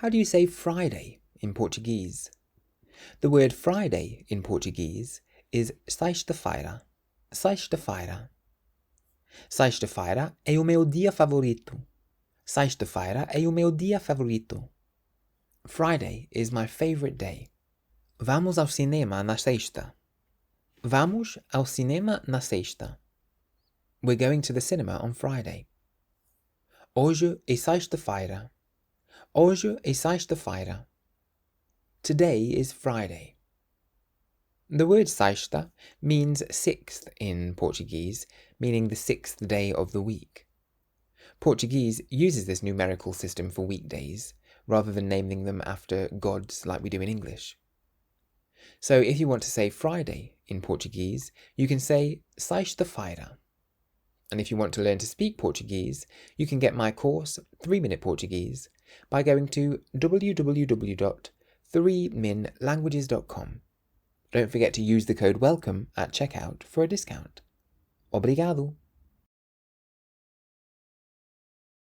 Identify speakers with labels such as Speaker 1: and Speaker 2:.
Speaker 1: How do you say Friday in Portuguese? The word Friday in Portuguese is sexta-feira. Sexta-feira. Sexta-feira é o meu dia favorito. Sexta-feira é o meu dia favorito. Friday is my favorite day. Vamos ao cinema na sexta. Vamos ao cinema na sexta. We're going to the cinema on Friday. Hoje é sexta-feira. Hoje é sexta-feira. Today is Friday. The word sexta means sixth in Portuguese, meaning the sixth day of the week. Portuguese uses this numerical system for weekdays, rather than naming them after gods like we do in English. So if you want to say Friday in Portuguese, you can say sexta-feira. And if you want to learn to speak Portuguese, you can get my course, 3-Minute Portuguese, by going to www.3minlanguages.com. Don't forget to use the code WELCOME at checkout for a discount. Obrigado!